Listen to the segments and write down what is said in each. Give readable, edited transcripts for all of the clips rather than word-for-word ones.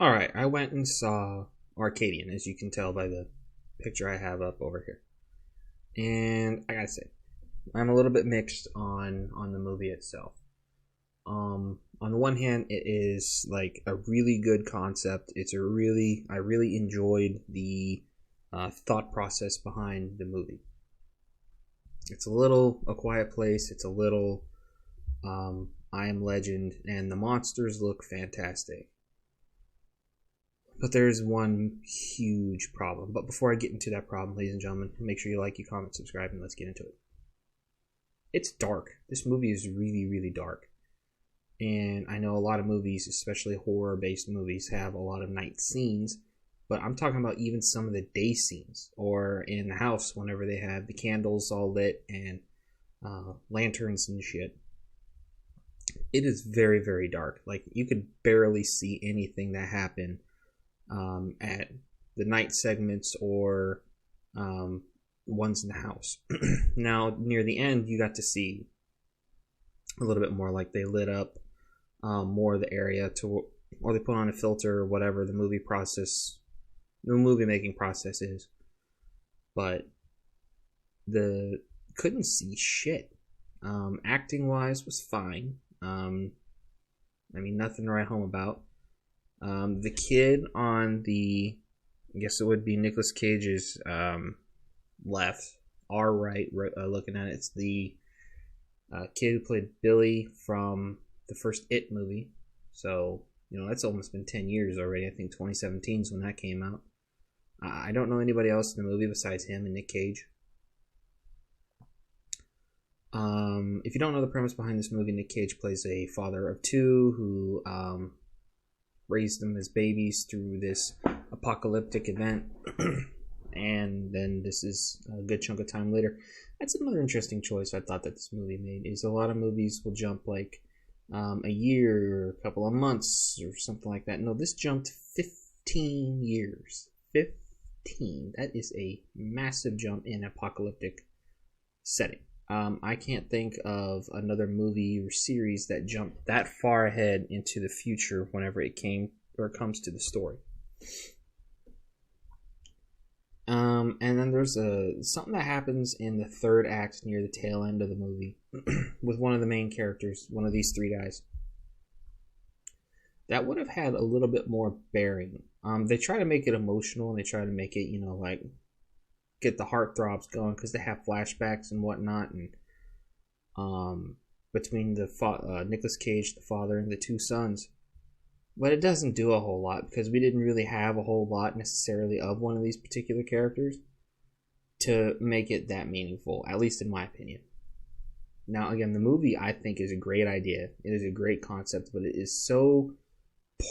Alright, I went and saw Arcadian, as you can tell by the picture I have up over here. And I gotta say, I'm a little bit mixed on the movie itself. On the one hand, it is like a really good concept. I really enjoyed the thought process behind the movie. It's a little A Quiet Place. It's a little I Am Legend, and the monsters look fantastic. But there's one huge problem. But before I get into that problem, ladies and gentlemen, make sure you like, you comment, subscribe, and let's get into it. It's dark. This movie is really, really dark. And I know a lot of movies, especially horror-based movies, have a lot of night scenes. But I'm talking about even some of the day scenes. Or in the house, whenever they have the candles all lit and lanterns and shit. It is very, very dark. Like, you could barely see anything that happened at the night segments or ones in the house. Now, near the end, you got to see a little bit more, like they lit up more of the area or they put on a filter or whatever the movie making process is. But couldn't see shit. Acting wise was fine. I mean, nothing to write home about. The kid on I guess it would be Nicolas Cage's left, our right, looking at it, it's the kid who played Billy from the first It movie. So, that's almost been 10 years already. I think 2017 is when that came out. I don't know anybody else in the movie besides him and Nick Cage. If you don't know the premise behind this movie, Nick Cage plays a father of two who raised them as babies through this apocalyptic event. And then this is a good chunk of time later. That's another interesting choice I thought that this movie made. Is a lot of movies will jump like a year or a couple of months or something like that. No, this jumped 15 years. 15. That is a massive jump in apocalyptic setting. I can't think of another movie or series that jumped that far ahead into the future whenever it comes to the story. And then there's something that happens in the third act near the tail end of the movie with one of the main characters, one of these three guys. That would have had a little bit more bearing. They try to make it emotional and they try to make it, like get the heartthrobs going because they have flashbacks and whatnot, and between the Nicolas Cage, the father, and the two sons. But it doesn't do a whole lot because we didn't really have a whole lot necessarily of one of these particular characters to make it that meaningful, at least in my opinion. Now, again, the movie I think is a great idea. It is a great concept, but it is so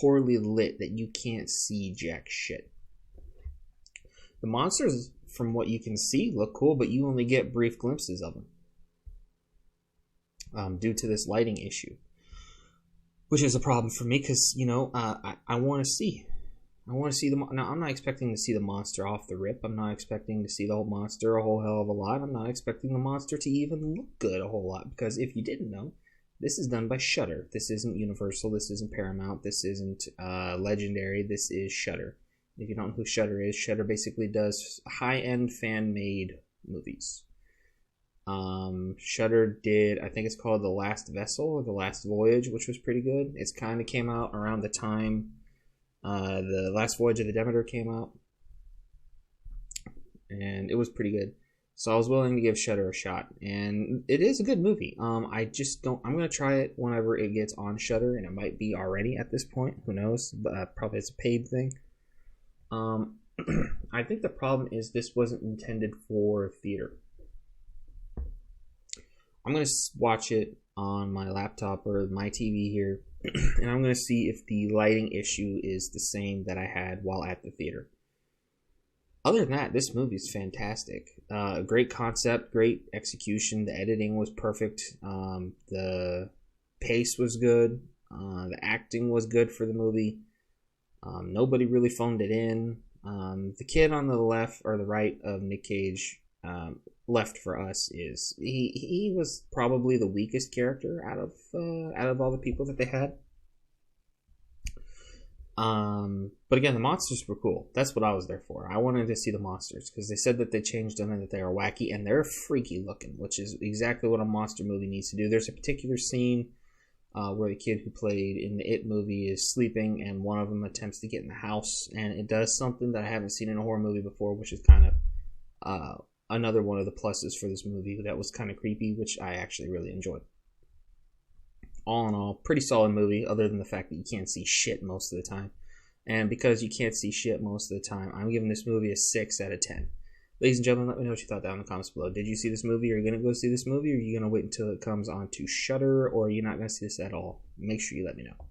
poorly lit that you can't see jack shit. The monsters, from what you can see, look cool, but you only get brief glimpses of them due to this lighting issue, which is a problem for me because I want to see. Now, I'm not expecting to see the monster off the rip. I'm not expecting to see the whole monster a whole hell of a lot. I'm not expecting the monster to even look good a whole lot because if you didn't know, this is done by Shudder. This isn't Universal. This isn't Paramount. This isn't Legendary. This is Shudder. If you don't know who Shudder is, Shudder basically does high-end fan-made movies. Shudder did, I think it's called The Last Vessel or The Last Voyage, which was pretty good. It's kind of came out around the time The Last Voyage of the Demeter came out, and it was pretty good. So I was willing to give Shudder a shot, and it is a good movie. I'm gonna try it whenever it gets on Shudder, and it might be already at this point. Who knows? But probably it's a paid thing. I think the problem is this wasn't intended for theater. I'm going to watch it on my laptop or my TV here, and I'm going to see if the lighting issue is the same that I had while at the theater. Other than that, this movie is fantastic. Great concept, great execution. The editing was perfect. The pace was good. The acting was good for the movie. Nobody really phoned it in. The kid on the left or the right of Nick Cage, left for us, is he was probably the weakest character out of all the people that they had. But again, the monsters were cool. That's what I was there for. I wanted to see the monsters because they said that they changed them and that they are wacky and they're freaky looking, which is exactly what a monster movie needs to do. There's a particular scene where the kid who played in the It movie is sleeping and one of them attempts to get in the house, and it does something that I haven't seen in a horror movie before, which is kind of another one of the pluses for this movie that was kind of creepy, which I actually really enjoyed. All in all, pretty solid movie, other than the fact that you can't see shit most of the time. And because you can't see shit most of the time, I'm giving this movie a 6 out of 10. Ladies and gentlemen, let me know what you thought down in the comments below. Did you see this movie? Are you going to go see this movie? Or are you going to wait until it comes onto Shudder? Or are you not going to see this at all? Make sure you let me know.